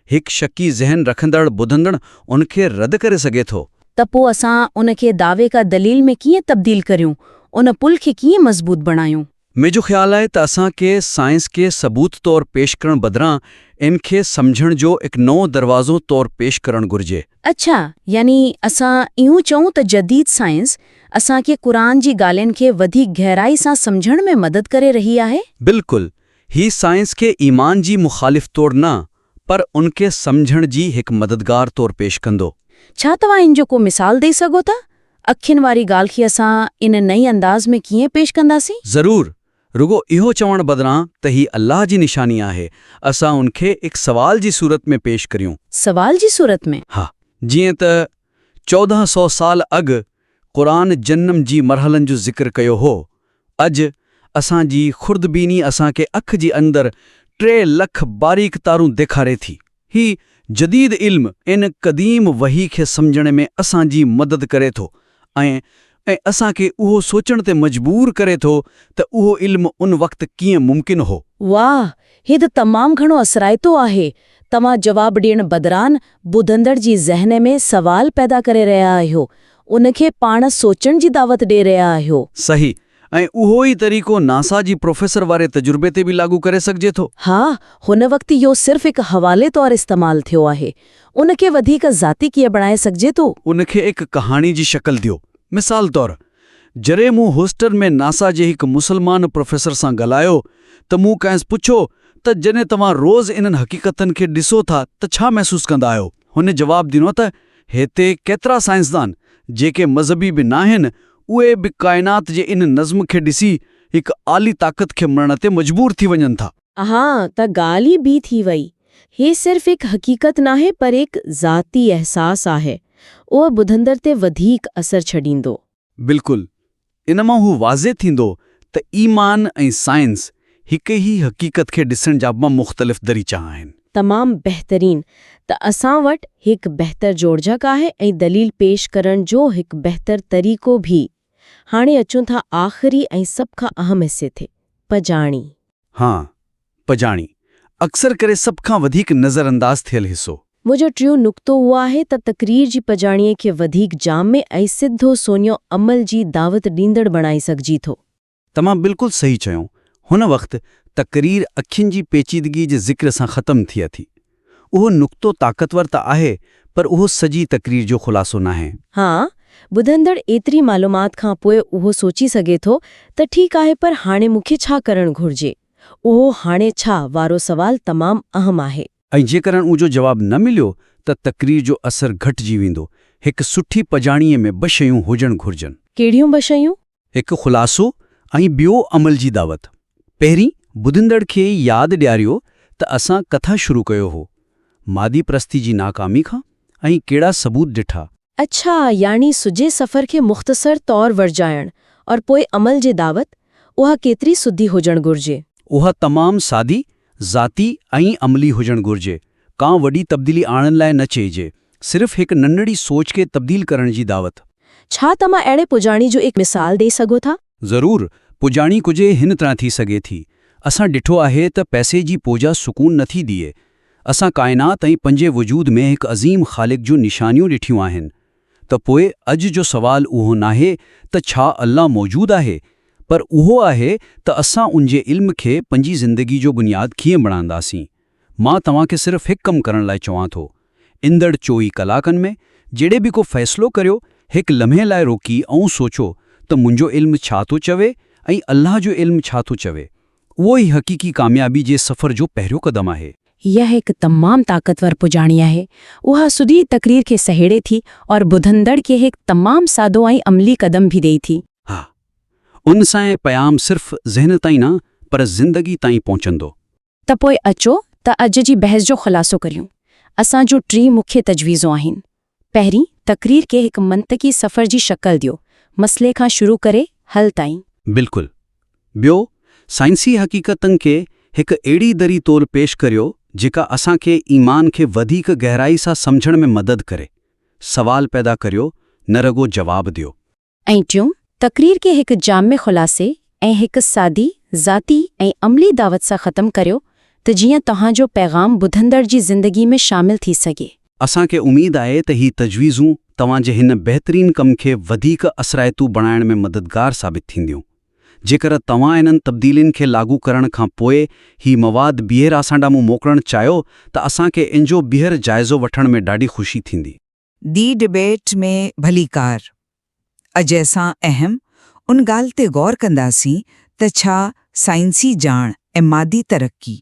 हिकु शकी ज़हन रखंदड़ ॿुधंदड़ उनखे रद्द करे सघे थो। त पोइ असां उन खे दावे का दलील में कीअं तब्दील करियूं, उन पुल खे कीअं मज़बूत बणायूं? मुंहिंजो ख़्यालु आहे त असांखे साइंस खे सबूत तौरु पेश करण बदिरां इन खे सम्झण जो हिकु नओं दरवाज़ो तौरु पेश करणु घुरिजे। अच्छा, यानी असां इहो चऊं त जदीद साइंस असांखे क़ुरान जी ॻाल्हियुनि खे वधीक गहराई सां सम्झण में मदद करे रही आहे? बिल्कुलु, ही साइंस खे ईमान जी मुख़ालिफ़ तौरु न, पर उनखे सम्झण जी हिकु मददगार तौरु पेश कंदो। छा तव्हां इन जो को मिसाल ॾेई सघो था? अखियुनि वारी ॻाल्हि खे असां इन नई अंदाज़ में कीअं पेश कंदासीं? ज़रूरु, रुगो इहो चवण बदिरां त ही अल्लाह जी निशानी आहे, असां उनखे हिकु सवाल जी सूरत में पेश करियूं। सवाल जी सूरत में? हा, जीअं त 1400 साल अॻु क़ुरान जन्नम जी मरहलनि जो ज़िक्र कयो हो। अॼु असांजी खुर्दबीनी असांखे अख जी अंदरि 3 लख बारीक तारूं ॾेखारे थी। ही जदीद इल्म इन क़दीम वही खे सम्झण में असांजी मदद करे थो ऐं असांखे उहो सोचण ते मजबूर करे थो त उहो इल्मु उन वक़्तु कीअं मुमकिन हो। वाह, ही त तमामु घणो असराइतो आहे। तव्हां जवाब ॾियण बदिरान ॿुधंदड़ जी ज़हन में सवाल पैदा करे रहिया आहियो, उनखे पाण सोचण जी दावत ॾेई रहिया आहियो। सही, ऐं उहो ई तरीक़ो नासा जी प्रोफेसर वारे तजुर्बे ते बि लागू करे सघिजे थो। हा, हुन वक़्तु इहो सिर्फ़ हिकु हवाले तौरु इस्तेमालु थियो आहे। उनखे वधीक ज़ाती कीअं बणाए सघिजे थो? उनखे हिकु कहाणी जी शक्ल ॾियो। मिसाल तौरु, जॾहिं मूं होस्टन में नासा जे हिकु मुसलमान प्रोफेसर सां ॻाल्हायो त मूं कंहिंसि पुछो त जॾहिं तव्हां रोज़ इन्हनि हक़ीक़तनि खे ॾिसो था त छा महसूस कंदा आहियो? हुन जवाबु ॾिनो त हिते केतिरा साइंसदान जेके मज़हबी बि नाहिनि, उहे बि काइनात जे इन नज़्म खे ॾिसी हिकु आली ताक़त खे मञण ते मजबूर थी वञनि था। हा, त ॻाल्हि ई ॿी थी वई। ही सिर्फ़ हिकु हक़ीक़त नाहे, पर हिकु ज़ाती अहसास आहे। उहो ॿुधंदड़ ते वधीक असर छॾींदो। बिल्कुलु, इन मां हू वाज़े थींदो त ईमान ऐं साइंस हिकु ई हक़ीक़त खे ॾिसण जा ॿ मुख़्तलिफ़ दरीचा आहिनि। तमामु बहितरीन। त असां वटि हिकु बहितर जोड़जक आहे ऐं दलील पेश करण जो हिकु बहितर तरीक़ो बि। हाणे अचूं था आख़िरी ऐं सभ खां अहम हिसे ते, पजाणी। हाँ, पजाणी अक्सर करे सभ खां वधीक नज़रअंदाज़ थियल हिसो। मुंहिंजो टियों नुक़्तो उहो आहे त तक़रीर जी पजाणीअ खे वधीक जामे ऐं सिधो सोनियो अमल जी दावत ॾींदड़ बणाए सघिजी थो। तमामु बिल्कुलु सही चयो। हुन वक़्तु तक़रीर अखियुनि जी पेचीदगी जे ज़िक्र सां ख़तमु थिए थी। उहो नुक़्तो ताक़तवर त आहे, पर उहो सॼी तक़रीर जो ख़ुलासो नाहे। हाँ, ॿुधंदड़ एतिरी मालूमात खां पोइ उहो सोची सघे थो त ठीकु आहे, पर हाणे मूंखे छा करणु घुरिजे? उहो हाणे छा वारो सवाल तमामु अहम आहे। ऐं जेकॾहिं उहो जवाबु न मिलियो त तक़रीर जो असरु घटिजी वेंदो। हिकु सुठी पजाणीअ में 2 शयूं हुजणु घुरिजनि। कहिड़ियूं 2 शयूं? हिकु ख़ुलासो ऐं ॿियो अमल जी दावत। पहिरीं, ॿुधंदड़ खे यादि ॾियारियो त असां कथा शुरू कयो हो मादी प्रस्ती जी नाकामी खां ऐं कहिड़ा सबूत ॾिठा। अच्छा, यानी सुजे सफ़र खे मुख़्तसर तौर वरजाइण और पोइ अमल जे दावत, उहा केतिरी सुधी हुजण घुर्जे? उहा तमामु सादी, ज़ाती ऐं अमली हुजण घुर्जे। का वॾी तब्दीली आणण लाइ न चइजे, सिर्फ़ हिकु नंढड़ी सोच खे तब्दील करण जी दावत। छा तव्हां अहिड़े पुॼाणी जो एक मिसाल ॾेई सघो था? ज़रूरु, पुॼाणी कुझु हिन तरह थी सघे थी। असां ॾिठो आहे त पैसे जी पोजा सुकून नथी ॾिए। असां काइनात ऐं पंहिंजे वजूद में हिकु अज़ीम ख़ालिक जूं निशानियूं ॾिठियूं आहिनि। त पोइ अॼु जो सवाल उहो नाहे त छा अल्लाह मौजूदु आहे, पर उहो आहे त असां उनजे इल्म खे पंहिंजी ज़िंदगी जो बुनियादु कीअं बणाईंदासीं। मां तव्हांखे सिर्फ़ हिकु कमु करण लाइ चवां थो, ईंदड़ 24 कलाकनि में जॾहिं बि को फ़ैसिलो करियो, हिकु लम्हे लाइ रोकी ऐं सोचो त मुंहिंजो इल्म छा थो चवे ऐं अल्लाह जो इल्म छा थो चवे। उहो ई हक़ीक़ी कामयाबी जे सफ़र जो पहिरियों क़दम आहे। यह हिकु तमामु ताक़तवर पुॼाणी आहे। उहा सुधी तक़रीर खे सहेड़े थी और ॿुधंदड़ खे हिकु तमामु सादो ऐं अमली क़दम भी ॾेई थी। हा, उन सां पयाम सिर्फ़ ज़हन ताईं न, पर ज़िंदगी ताईं पहुचंदो। त पोइ अचो त अॼु जी बहस जो ख़ुलासो करियूं। असां जूं 3 मुख्य तजवीज़ूं आहिनि। पहिरीं, तक़रीर खे हिकु मंतकी सफ़र जी शक्ल ॾियो, मसइले खां शुरू करे हल ताईं। बिल्कुलु। ॿियो, साइंसी हक़ीक़तनि खे हिकु अहिड़ी दरी तौर पेश करियो जेका असांखे ईमान खे वधीक गहराई सां सम्झण में मदद करे। सवाल पैदा करियो, न रुगो जवाब ॾियो। ऐं टियों, तक़रीर खे हिकु जामे ख़ुलासे ऐं हिकु सादी, ज़ाती ऐं अमली दावत सां ख़तमु करियो त जीअं तव्हांजो पैगाम ॿुधंदड़ जी ज़िंदगी में शामिल थी सघे। असांखे उमेद आहे त ही तजवीज़ूं तव्हांजे हिन बहितरीन कम खे वधीक असराइतू बणाइण में मददगार साबित थींदियूं। जेकर तव्हां इन्हनि तब्दीलियुनि खे लागू करण खां पोइ ही मवाद ॿीहर असां ॾांहुं मोकिलणु चाहियो त असांखे इंजो ॿीहर जाइज़ो वठण में ॾाढी ख़ुशी थींदी। दी डिबेट में भलीकार। अॼु असां अहम उन ॻाल्हि ते गौर कंदासीं त छा साइंसी ॼाण ऐं मादी तरक़ी,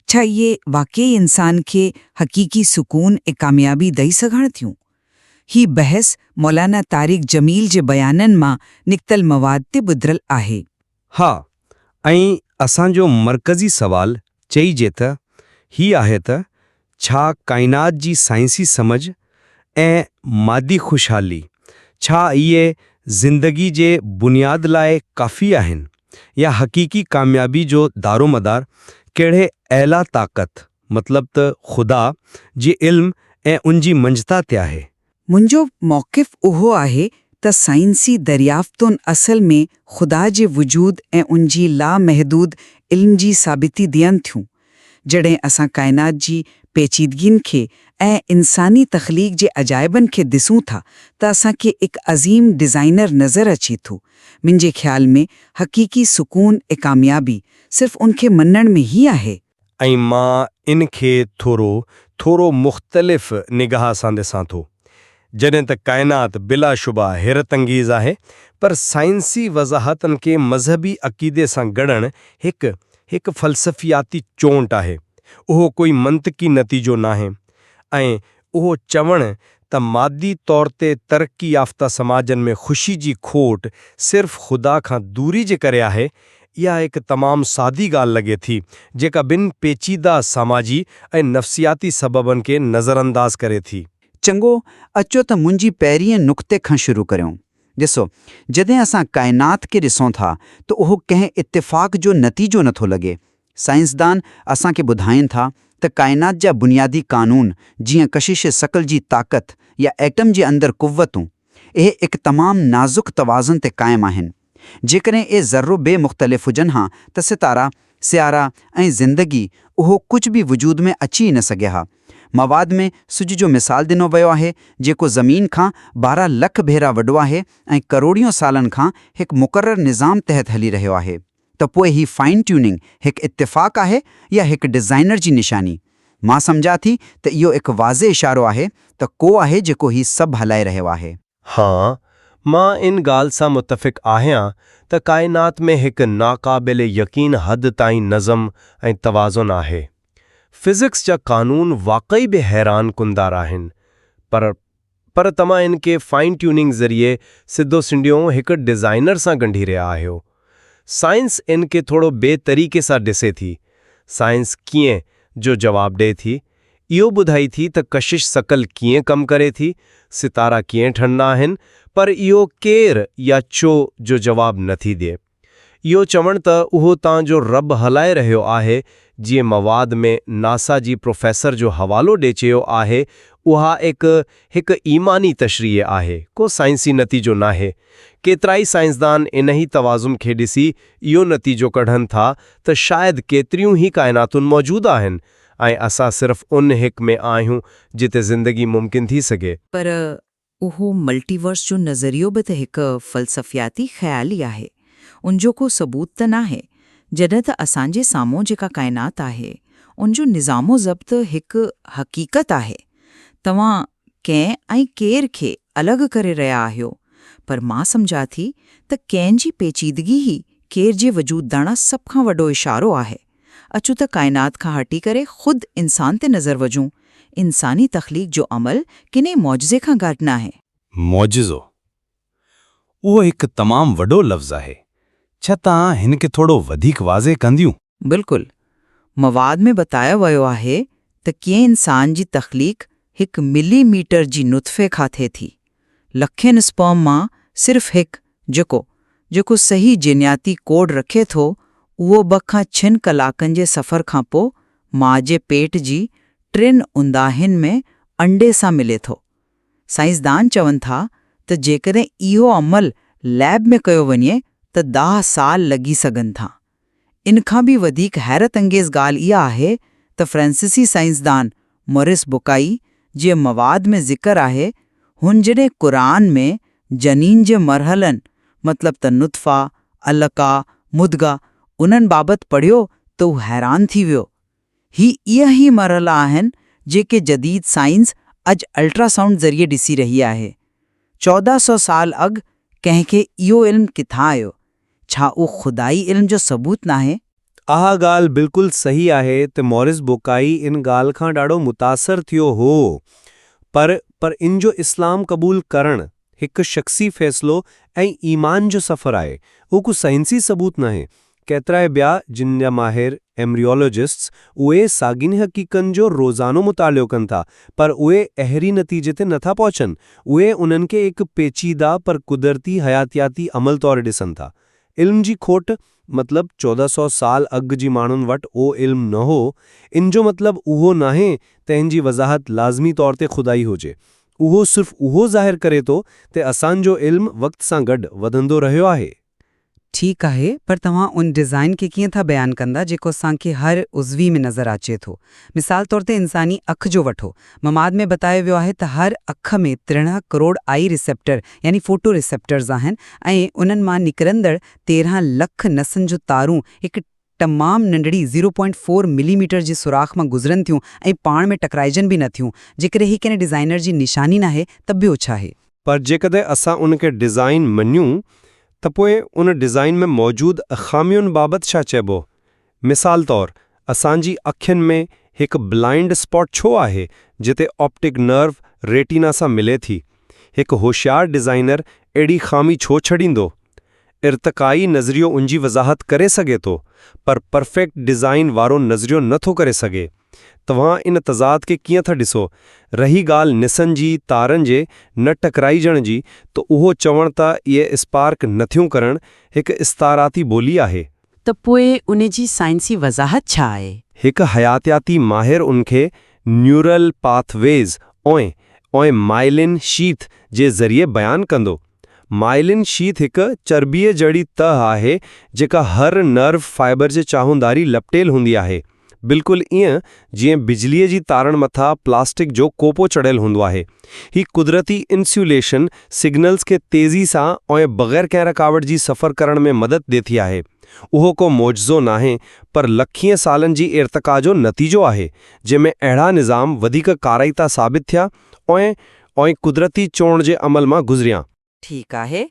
छा इहे वाक़ई इंसान खे हक़ीक़ी सुकून ऐं कामयाबी ॾेई सघनि थियूं? ही बहस मौलाना तारिक जमील जे बयाननि मां निकितल मवाद ते ॿुधरल आहे। हा, ऐं असांजो मरकज़ी सवाल चइजे त ही आहे त छा काइनात जी साइंसी समझ ऐं मादी ख़ुशहाली, छा इहे ज़िंदगी जे बुनियाद लाइ काफ़ी आहिनि, या हक़ीक़ी कामयाबी जो दारोमदार कहिड़े अहला ताक़त मतलब त ख़ुदा जे इल्म ऐं उनजी मंझता ते आहे? मुंहिंजो मौक़िफ़ उहो आहे त साइंसी दरियाफ़्तुनि असल में ख़ुदा जे वजूद ऐं उनजी लामहदूद इल्म जी साबिती ॾियनि थियूं। जॾहिं असां काइनात जी पेचीदगियुनि खे ऐं इंसानी तख़लीक़ जे अजाइबनि खे ॾिसूं था त असांखे हिकु अज़ीम डिज़ाइनर नज़र अचे थो। मुंहिंजे ख़्याल में हक़ीक़ी सुकून ऐं कामयाबी सिर्फ़ उनखे मञण में ई आहे। ऐं मां इन खे थोरो मुख़्तलिफ़ निगाह सां ॾिसां थो। जॾहिं त काइनात बिलाशुबा हैरत अंगेज़ आहे, पर साइंसी वज़ाहतनि खे मज़हबी अक़ीदे सां गढ़णु हिकु फ़लसफ़ियाती चोंट आहे। उहो कोई मंतिकी नतीजो नाहे, ऐं उहो चवणु त मादी तौर ते तरक़ी याफ़्ता समाजनि में ख़ुशी जी खोट सिर्फ़ ख़ुदा खां दूरी जे करे आहे, इहा हिकु तमामु सादी ॻाल्हि लॻे थी जेका ॿिनि पेचीदा समाजी ऐं नफ़्सियाती सबबनि खे नज़रअंदाज़ करे थी। चङो, अचो त मुंहिंजी पहिरीं नुक़्ते खां शुरू करियूं। ॾिसो, जॾहिं असां काइनात खे ॾिसूं था त उहो कंहिं इत्तेफ़ाक़ जो नतीजो नथो लॻे। साइंसदान असांखे ॿुधाइनि था त काइनात जा बुनियादी क़ानून जीअं कशिश शकल जी ताक़त या एटम जे अंदरि क़ुव्वतूं, इहे हिकु तमामु नाज़ुक तवाज़ुन ते क़ाइमु आहिनि। जेकॾहिं इहे ज़र्रो बे मुख़्तलिफ़ हुजनि हा त सितारा, सियारा ऐं ज़िंदगी उहो कुझु बि वजूद में अची ई न सघे हा। मवाद में सिज जो मिसाल ॾिनो वियो आहे जेको ज़मीन खां 12 लख भेरा वॾो आहे ऐं करोड़ियों सालनि खां हिकु मुक़ररु निज़ाम तहत हली रहियो आहे। त पोइ ही फाइन ट्यूनिंग हिकु इत्तेफ़ाक़ आहे या हिकु डिज़ाइनर जी निशानी? मां सम्झां थी त इहो हिकु वाज़े इशारो आहे त को आहे जेको ही सभु हलाए रहियो आहे। हाँ, मां इन ॻाल्हि सां मुतफ़िक़ आहियां त काइनात में हिकु नाक़ाबिल यकीन हद ताईं नज़म ऐं तवाज़ुन आहे। फिज़िक्स जा क़ानून वाक़ई बि हैरान कुंदार आहिनि, पर तव्हां इन खे फाइन ट्यूनिंग ज़रिए सिधो सिंडियो हिकु डिज़ाइनर सां ॻंढी रहिया आहियो। साइंस इन खे थोरो ॿिए तरीक़े सां ॾिसे थी। साइंस कीअं जो जवाब ॾे थी इहो ॿुधाई थी त कशिश सकल कीअं कमु करे थी, सितारा कीअं ठहंदा आहिनि, पर इहो केरु या छो जो जवाब नथी ॾिए। इहो चवणु त उहो तव्हांजो रब हलाए रहियो आहे, जीअं मवाद में नासा जी प्रोफेसर जो हवालो ॾे चयो आहे, उहा हिकु ईमानी तशरीह आहे, को साइंसी नतीजो नाहे। केतिराई साइंसदान इन ई तवाज़ुन खे ॾिसी इहो नतीजो कढनि था त शायदि केतिरियूं ई काइनातुनि मौजूदु आहिनि ऐं असां सिर्फ़ उन हिक में आहियूं जिते ज़िंदगी मुमकिन थी सघे। पर उहो मल्टीवर्स जो नज़रियो बि त हिकु फ़लसफ़ियाती ख़्याल ई आहे। उनजो को सबूत त नाहे, जॾहिं त असांजे साम्हूं जेका काइनात आहे उनजो निज़ामो ज़ब्त हिकु हक़ीक़त आहे। तव्हां कंहिं ऐं केर खे अलॻि करे रहिया आहियो, पर मां सम्झां थी त कंहिंजी पेचीदगी ई केर जे वजूद ॾांहुं सभ खां वॾो इशारो आहे। अचो त काइनात खां हटी करे ख़ुदि इंसान ते नज़र वझूं। इंसानी तख़लीक़ जो अमल किने मौजज़े खां घटि न आहे। मौजज़ो उहो हिकु तमामु वॾो लफ़्ज़ आहे। छा तव्हां हिन खे थोरो वधीक वाज़े कंदियूं? बिल्कुलु। मवाद में बतायो वियो आहे त कीअं इंसान जी तख़लीक़ हिकु मिलीमीटर जी नुतफ़े खां थिए थी। लखनि स्पर्म मां सिर्फ़ हिकु जेको सही जिन्याती कोड रखे थो, उहो 2 खां 6 कलाकनि जे सफ़र खां पोइ माउ जे पेट जी 3 उंदाहियुनि में अंडे सां मिले थो। साइंसदान चवनि था त जेकॾहिं इहो अमल लैब में कयो वञे त 10 साल लॻी सघनि था। इन खां बि वधीक हैरत अंगेज़ ॻाल्हि इहा आहे त फ्रांसीसी साइंसदान मोरिस बुकाई जे मवाद में ज़िक्र आहे, हुन जॾहिं क़ुरान में जनीन जे मरहलनि मतिलब त नुतफ़ा, अलका, मुदगा उन्हनि बाबति पढ़ियो त हू हैरान थी वियो। इहा ई मरहला आहिनि जेके जदीद साइंस अॼु अल्ट्रासाउंड ज़रिए ॾिसी रही आहे। 1400 साल अॻु कंहिंखे इहो इल्मु किथां आयो? छा उहो खुदाई इल्म जो सबूत नाहे? आहा ॻाल्हि बिल्कुलु सही आहे त मॉरिस बुकाई इन ॻाल्हि खां ॾाढो मुतासिर थियो हो, पर इन जो इस्लाम क़बूल करणु हिकु शख़्सी फ़ैसिलो ऐं ईमान जो सफ़र आहे, उहो को साइंसी सबूत नाहे। केतिराई ॿिया जिन जा माहिर एम्ब्रियोलॉजिस्ट्स उहे साॻियुनि हक़ीक़तनि जो रोज़ानो मुतालियो कनि था, पर उहे अहिड़ी नतीजे ते नथा पहुचनि। उहे उन्हनि खे हिकु पेचीदा पर कुदरती हयातियाती अमल तौरु ॾिसनि था। इल्म जी खोट मतिलबु 1400 साल अॻु जी माण्हुनि वटि उहो इल्मु न हो। इन जो मतिलबु उहो नाहे त इन जी वज़ाहत लाज़मी तौर ते खुदाई हुजे। उहो सिर्फ़ु उहो ज़ाहिर करे थो त असांजो इल्मु वक़्त सां गॾु वधंदो रहियो आहे। ठीकु आहे, पर तव्हां उन डिज़ाइन खे कीअं था बयानु कंदा जेको असांखे हर उज़वी में नज़र अचे थो? मिसाल तौर ते इंसानी अखि जो वठो। ममाद में बतायो वियो आहे त हर अखि में 13 करोड़ आई रिसेप्टर यानी फोटो रिसेप्टर्स आहिनि ऐं उन्हनि मां निकिरंदड़ 13 लख नसनि जो तारूं हिकु तमामु नंढड़ी 0.4 मिलीमीटर जे सुराख मां गुज़रनि थियूं ऐं पाण में टकराइजनि बि न थियूं। जेकॾहिं ही कंहिं डिज़ाइनर जी निशानी नाहे त ॿियो छा आहे? पर जेकॾहिं असां उनखे डिज़ाइन मञूं त पोइ उन डिज़ाइन में मौजूदु ख़ामियुनि बाबति छा चइबो? मिसाल तौरु असांजी अखियुनि में हिकु ब्लाइंड स्पॉट छो आहे जिते ऑप्टिक नर्व रेटिना सां मिले थी? हिकु होशियारु डिज़ाइनर अहिड़ी ख़ामी छो छॾींदो? इर्तिक़ाई नज़रियो उनजी वज़ाहत करे सघे थो, पर परफेक्ट डिज़ाइन वारो नज़रियो नथो करे सघे। तव्हां इन तज़ाद खे कीअं था ॾिसो? रही ॻाल्हि निसनि जी तारनि जे न टकराइजण जी, त उहो चवण त इहे स्पार्क नथियूं करणु हिकु इस्ताराती ॿोली आहे। त पोइ उन जी साइंसी वज़ाहत छा आहे? हिकु हयातियाती माहिर उनखे न्यूरल पाथवेज़ ओए माइलिन शीथ जे ज़रिए बयानु कंदो। माइलिन शीथ हिकु चर्बीअ जड़ी तह आहे जेका हर नर्व फाइबर जे चाहुंदारी लपटेल हूंदी आहे। बिल्कुलु ईअं जीअं बिजलीअ जी तारनि मथां प्लास्टिक जो कोपो चढ़ियल हूंदो आहे। ही कुदरती इंसुलेशन सिग्नल्स खे तेज़ी सां ऐं बग़ैर कंहिं रुकावट जी सफ़र करण में मदद ॾेती आहे। उहो को मौजज़ो नाहे, पर लखीं सालनि जी इर्तिक़ा जो नतीजो आहे जंहिंमें अहिड़ा निज़ाम वधीक काराइता साबित थिया ऐं कुदरती चोण जे अमल मां गुज़रिया। ठीकु आहे,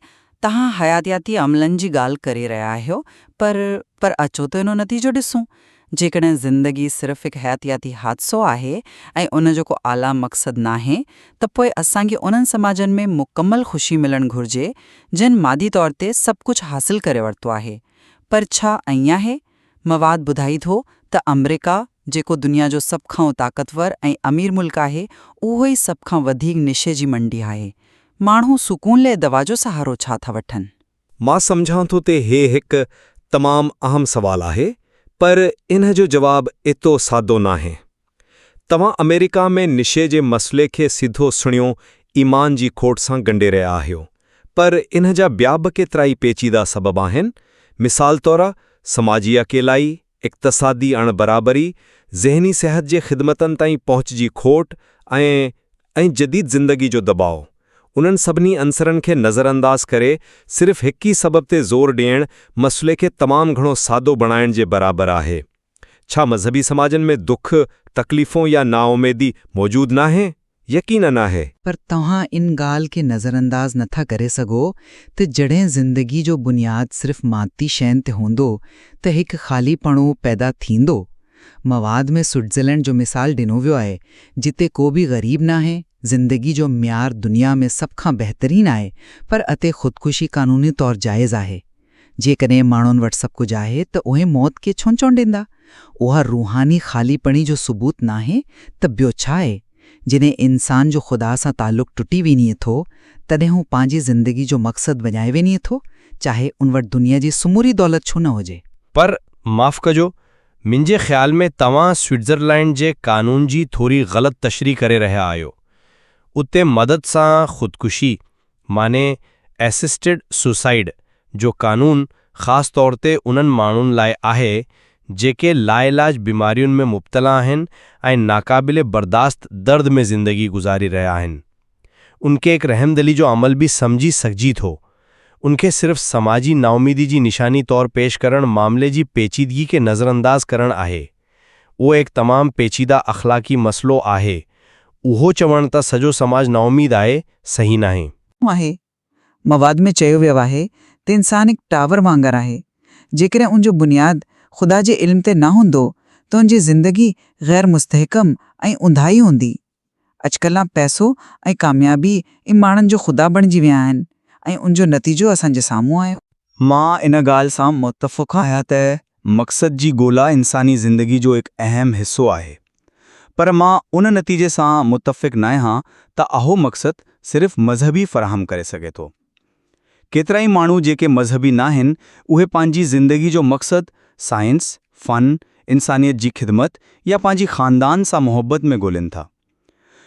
तव्हां हयातियाती अमलनि जी ॻाल्हि करे रहिया आहियो, पर अचो त इनो नतीजो ॾिसूं। जेकॾहिं ज़िंदगी सिर्फ़ु हिकु हयातियाती हादिसो आहे ऐं उन जो को आला मक़सदु नाहे, त पोइ असांखे उन्हनि समाजनि में मुकमल ख़ुशी मिलणु घुरिजे जिन मादी तौर ते सभु कुझु हासिल करे वरितो आहे। पर छा ईअं आहे? मवाद ॿुधाई थो त अमरीका, जेको दुनिया जो सभ खां ताक़तवर ऐं अमीर मुल्क आहे, उहो ई सभ खां वधीक निशे जी मंडी आहे। माण्हू सुकून लाइ दवा जो सहारो छा था वठनि? मां सम्झां थो ते हे हिकु तमामु अहम सवाल आहे, पर इन जो जवाबु एतिरो सादो नाहे। तव्हां अमेरिका में निशे जे मसइले खे सिधो सुणियो ईमान जी खोट सां ॻंढे रहिया आहियो, पर इन जा ॿिया बि केतिरा ई पेचीदा सबब आहिनि। मिसाल तौरु समाजी अकेलाई, इक़्तिसादी अणबराबरी, ज़हनी सिहत जे ख़िदमतनि ताईं पहुच जी खोट ऐं जदीद ज़िंदगी जो दबाउ। उन्हनि सभिनी अंसरनि खे नज़रअंदाज़ करे सिर्फ़ हिकु ई सबब ते ज़ोर ॾियणु मसइले खे तमामु घणो सादो बणाइण जे बराबरि आहे। छा मज़हबी समाजनि में दुख, तकलीफ़ूं या नाउमेदी मौजूदु नाहे? यकीनन आहे। पर तव्हां इन ॻाल्हि खे नज़रअंदाज़ नथा करे सघो त जॾहिं ज़िंदगी जो बुनियादु सिर्फ़ माती शयुनि ते हूंदो त हिकु ख़ालीपणो पैदा थींदो। मवाद में स्विट्ज़रलैंड जो मिसाल ॾिनो वियो आहे, जिते को बि ग़रीब नाहे, ज़िंदगी जो म्यार दुनिया में सभ खां बहितरीन आहे, पर अते ख़ुदकुशी क़ानूनी तौरु जाइज़ आहे। जेकॾहिं माण्हुनि वटि सभु कुझु आहे त उहे मौत खे छो ॾींदा? उहा रूहानी ख़ालीपणी जो सबूत नाहे त ॿियो छा आहे? जॾहिं इंसान जो ख़ुदा सां ताल्लुक़ टुटी वञे थो, तॾहिं हू पंहिंजी ज़िंदगी जो मक़सदु वञाए वञे थो, चाहे उन वटि दुनिया जी समूरी दौलत छो न हुजे। पर माफ़ कजो, मुंहिंजे ख़्याल में तव्हां स्विट्ज़रलैंड जे क़ानून जी थोरी ग़लति तशरीह करे रहिया आहियो। उते मदद सां ख़ुदकुशी माने एसिस्टेड सुसाइड जो क़ानून ख़ासि तौर ते उन्हनि माण्हुनि लाइ आहे जेके लाइलाज बीमारियुनि में मुब्तला आहिनि ऐं नाक़ाबिले बर्दाश्त दर्द में ज़िंदगी गुज़ारी रहिया आहिनि। उनके एक रहमदिली जो अमल बि समझी सघिजी थो। उनखे सिर्फ़ समाजी नाउमीदी जी निशानी तौरु पेश करण मामले जी पेचीदगी खे नज़रअंदाज़ करणु आहे। उहो एक तमामु पेचीदा अख़लाक़ी मसइलो आहे। उहो चवण त सॼो समाज नाउमीद आहे, सही नाहे। मवाद में चयो वियो आहे त इंसान हिकु टावर वांगुरु आहे। जेकॾहिं उनजो बुनियादु ख़ुदा जे इल्म ते न हूंदो त उनजी ज़िंदगी ग़ैर मुस्तहकम ऐं उंधाई हूंदी। अॼुकल्ह पैसो ऐं कामयाबी इन माण्हुनि जो ख़ुदा बणिजी विया आहिनि ऐं उनजो नतीजो असांजे साम्हूं आहे। मां इन ॻाल्हि सां मुतफ़िक़ आहियां त मक़सद जी ॻोल्हा इंसानी ज़िंदगी जो हिकु अहम हिसो आहे, पर मां उन नतीजे सां मुतफ़िक़ न आहियां त अहो मक़सदु सिर्फ़ मज़हबी फ़राहम करे सघे थो। केतिरा ई माण्हू जेके मज़हबी न आहिनि, उहे पंहिंजी ज़िंदगी जो मक़सदु साइंस, फ़न, इंसानियत जी ख़िदमत या पंहिंजी ख़ानदान सां मुहबत में ॻोल्हिनि था।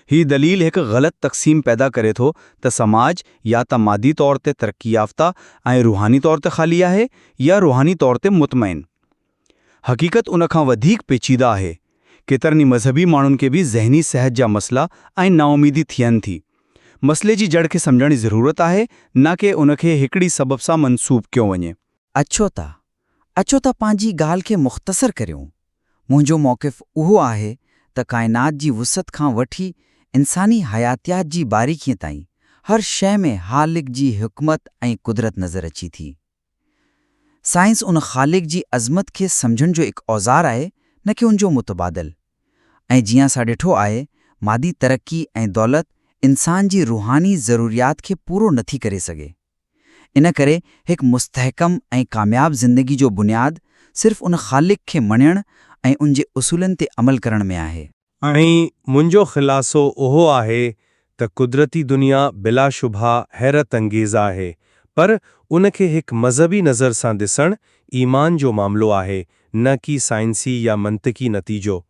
हीअ दलील हिकु ग़लति तक़सीम पैदा करे थो त समाज या त मादी तौर ते तरक़ी याफ़्ता ऐं रूहानी तौर ते ख़ाली आहे या रूहानी तौर ते मुतमइन। हक़ीक़त उन खां वधीक पेचीदा आहे। केतिरनि मज़हबी माण्हुनि खे बि ज़हनी सिहत जा मसइला ऐं नाउमीदी थियनि थी। मसइले जी जड़ खे सम्झण जी ज़रूरत आहे, न कि उनखे हिकिड़ी सबब सां मनसूब कयो वञे। अचो त पंहिंजी ॻाल्हि खे मुख़्तसर करियूं। मुंहिंजो मौक़िफ़ उहो आहे त काइनात जी वुसअत खां वठी इंसानी हयातियात जी बारीकीअ ताईं हर शइ में ख़ालिक जी हिकमत ऐं कुदरत नज़र अची थी। साइंस उन ख़ालिक जी अज़मत खे सम्झण जो हिकु औज़ार आहे, न कि उनजो मुतबादिल। ऐं जीअं असां ॾिठो आहे, मादी तरक़ी ऐं दौलत इंसान जी रूहानी ज़रूरियात खे पूरो नथी करे सघे। इन करे हिकु मुस्तहकम ऐं कामयाब ज़िंदगी जो बुनियादु सिर्फ़ उन ख़ालिक खे मञणु ऐं उनजे उसूलनि ते अमल करण में आहे। ऐं मुंहिंजो ख़ुलासो उहो आहे त कुदरती दुनिया बिलाशुबहा हैरत अंगेज़ आहे, पर उनखे हिकु मज़हबी नज़र सां ॾिसणु ईमान जो मामिलो आहे, न कि साइंसी या मंतिकी नतीजो।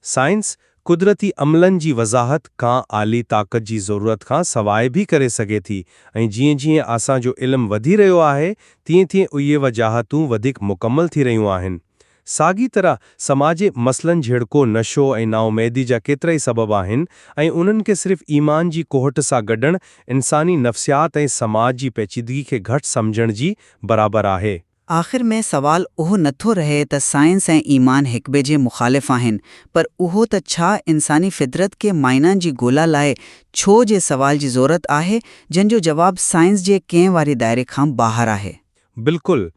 साइंस कुदरती अमलनि जी वज़ाहत खां आली ताक़त जी ज़रूरत खां सवाइ बि करे सघे थी, ऐं जीअं जीअं असांजो इल्मु वधी रहियो आहे, तीअं तीअं उहे वजाहतूं वधीक मुकमल थी रहियूं आहिनि। साॻी तरह समाजी मसइलनि जहिड़को नशो ऐं नाउमेदी जा केतिरा ई सबब आहिनि, ऐं उन्हनि खे सिर्फ़ ईमान जी कोहट सां गॾणु इंसानी नफ़्सियात ऐं समाज जी पेचीदगी खे घटि सम्झण जी बराबरि आहे। आख़िर में सवाल उहो नथो रहे त साइंस ऐं ईमान हिक ॿिए जे मुख़ालिफ़ आहिनि, पर उहो त छा इंसानी फितरत खे माइननि जी ॻोल्हा लाइ छो जे सवाल जी ज़रूरत आहे, जंहिंजो जवाबु साइंस जे कंहिं वारे दायरे खां ॿाहिरि आहे। बिल्कुलु,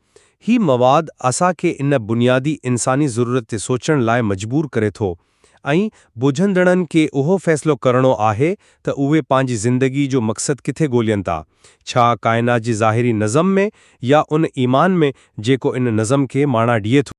हीउ मवाद असांखे इन बुनियादी इंसानी ज़रूरत ते सोचण लाइ मजबूर करे थो, ऐं बुझंदड़नि खे उहो फ़ैसिलो करणो आहे त उहे पंहिंजी ज़िंदगी जो मक़सदु किथे ॻोल्हनि था, छा काइनात जी ज़ाहिरी नज़म में या उन ईमान में जेको इन नज़म खे माना ॾिए थो।